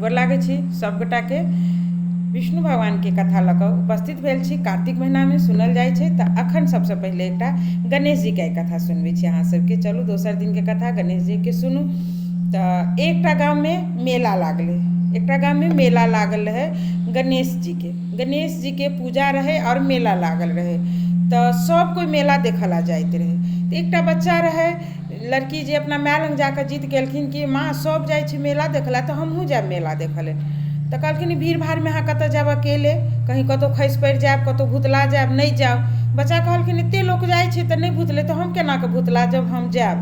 गोर लागै छी सब गोटा के। विष्णु भगवान के कथा लऽ कऽ उपस्थित भेल छी। कार्तिक महीना में सुनल जाइ छै तऽ अखन सबसे पहिले एकटा गणेश जी के कथा सुनबै छी अहाँ सबके। चलू दोसर दिन के कथा गणेश जी के सुनू। तऽ एकटा गाँव में मेला लागलै। एकटा गाँव में मेला लागल रहे गणेश जी के पूजा रहे और मेला लागल रहे। तऽ सब कोई मेला देखऽ ला जाइत रहे। तऽ एकटा बच्चा रहे लड़की जे अपना माय लग जाकर जिद केलखिन कि माँ सब जाइ छै मेला देखऽ ला तऽ हमहूँ जायब मेला देखऽ लेल। तऽ कहलखिन भीड़ भाड़ में अहाँ कतऽ जायब अकेले, कहीं कतौ खसि पड़ि जायब, कतौ भुतला जायब, नहीं जाउ। बच्चा कहलखिन एते लोक जाइ छै तऽ नहीं भुतलै तऽ हम केना कऽ भुतला जायब, हम जायब।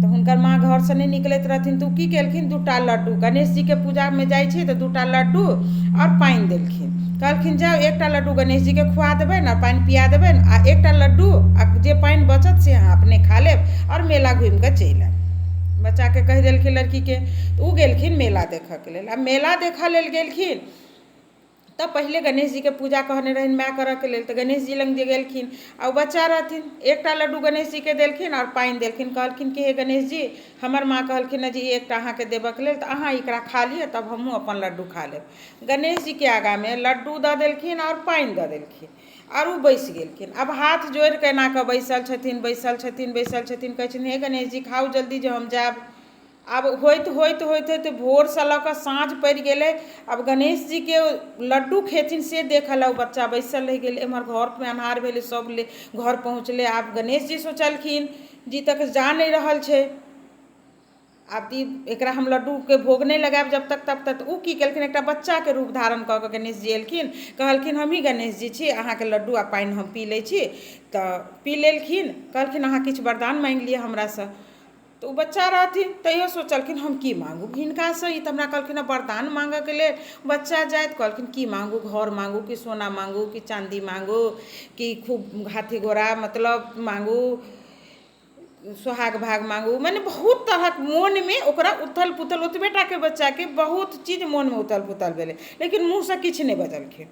तऽ हुनकर माँ घर से नहीं निकलैत रहथिन तऽ ओ की केलखिन, 2टा लड्डू, गणेश जी के पूजा में जाइ छै तऽ 2टा लड्डू और पानि देलखिन। कहलखिन जाउ एकटा लड्डू गणेश जी के खुआ देबनि आ पानि पिया देबनि, आ एकटा लड्डू आ जे पानि बचत से अहाँ अपने खा लेब और मेला घुमि कऽ चलि आयब। बच्चा के कहि देलखिन लड़की के। तऽ ओ गेलखिन मेला देखऽ के लेल। आ मेला देखऽ लेल गेलखिन तऽ पहिले गणेश जी के पूजा कहने रहनि माय करऽ के लेल। तऽ गणेश जी लग जे गेलखिन आ ओ बच्चा रहथिन, एकटा लड्डू गणेश जी के देलखिन और पानि देलखिन। कहलखिन कि हे गणेश जी, हमर माँ कहलखिन है जी एकटा अहाँके देबऽ के लेल, तऽ अहाँ एकरा खा लिअ तब हमहूँ अपन लड्डू खा लेब। गणेश जी के आगा में लड्डू दऽ देलखिन और पानि दऽ देलखिन और ओ बैसि गेलखिन। अब हाथ जोड़ि कऽ एना कऽ बैसल छथिन। कहै छथिन हे गणेश जी खाउ जल्दी जे हम जायब। आब होइत भोर से लऽ कऽ साँझ पड़ि गेलै। अब गणेश जी के लड्डू खेथिन से देखऽ ला ओ बच्चा बैसल रहि गेलै। एम्हर घर में अन्हार भेलै, सब घर पहुँचलै। आब गणेश जी सोचलखिन जी तक जा नहीं रहल छै, आब एकरा हम लड्डू के भोग नहीं लगायब जब तक तब तक। ओ की केलखिन, एकटा बच्चा के रूप धारण कऽ कऽ गणेश जी एलखिन। कहलखिन हमही गणेश जी छी, अहाँके लड्डू आ पानि हम पी लै छी। तऽ पी लेलखिन। कहलखिन अहाँ किछु वरदान मांगि लिअ हमरासँ। तऽ ओ बच्चा रहथिन तैयो सोचलखिन हम की मांगू हिनकासँ, ई तऽ हमरा कहलखिन वरदान मांगऽ के लेल। बच्चा जाइत कहलखिन की मांगू, घर मांगू कि सोना मांगू कि चांदी मांगू कि खूब हाथी घोड़ा मतलब मांगू, सोहाग भाग मांगू। माने बहुत तरहक मोन में ओकरा उथल पुथल, ओतबे टा के बच्चा के बहुत चीज मोन में उथल पुथल भेलै, लेकिन मुँह से किछु नहीं बजलखिन।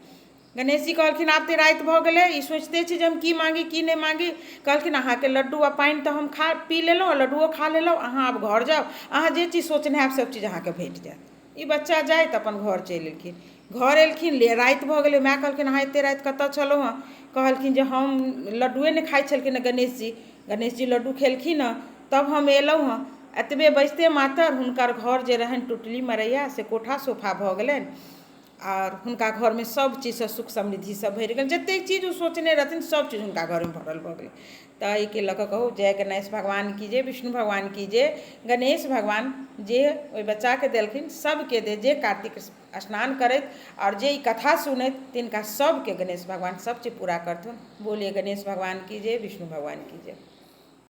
गणेश जी कहलखिन आब तऽ राति भऽ गेलै, ई सोचिते छी जे हम की मांगी की नहीं मांगी। कहलखिन अहाँके लड्डू आ पानि तऽ हम पी लेलहुँ, लड्डुओ खा लेलहुँ, अहाँ आब घर जाउ, अहाँ जे चीज सोचने हैब सब चीज अहाँके भेट जायत। ई बच्चा जाइत अपन घर चलि एलखिन। घर एलखिन राति भऽ गेलै। माय कहलखिन अहाँ एते राति कतऽ छलहुँ हँ। कहलखिन जे हम लड्डुए नहि खाइ छलखिन गणेश जी लड्डू खेलखिन हँ तब हम एलहुँ हँ। एतबे बजिते मातर हुनकर घर जे रहनि टुटली मरैया से कोठा सोफा भऽ गेलनि और हुनका घर में सब चीज से सुख समृद्धि सब भरि गेल। जतेक चीज ओ सोचने रहथिन सब चीज हुनका घर में भरल भऽ गेलै। तऽ एहिके लऽ कऽ कहू जय गणेश भगवान की जय, विष्णु भगवान की जय। गणेश भगवान जे ओहि बच्चा के देलखिन सबके दे, जे कार्तिक स्नान करैत और जे ई कथा सुनैत तिनका सबके गणेश भगवान सब चीज पूरा करथुन। बोलिए गणेश भगवान की जय, विष्णु भगवान की जय।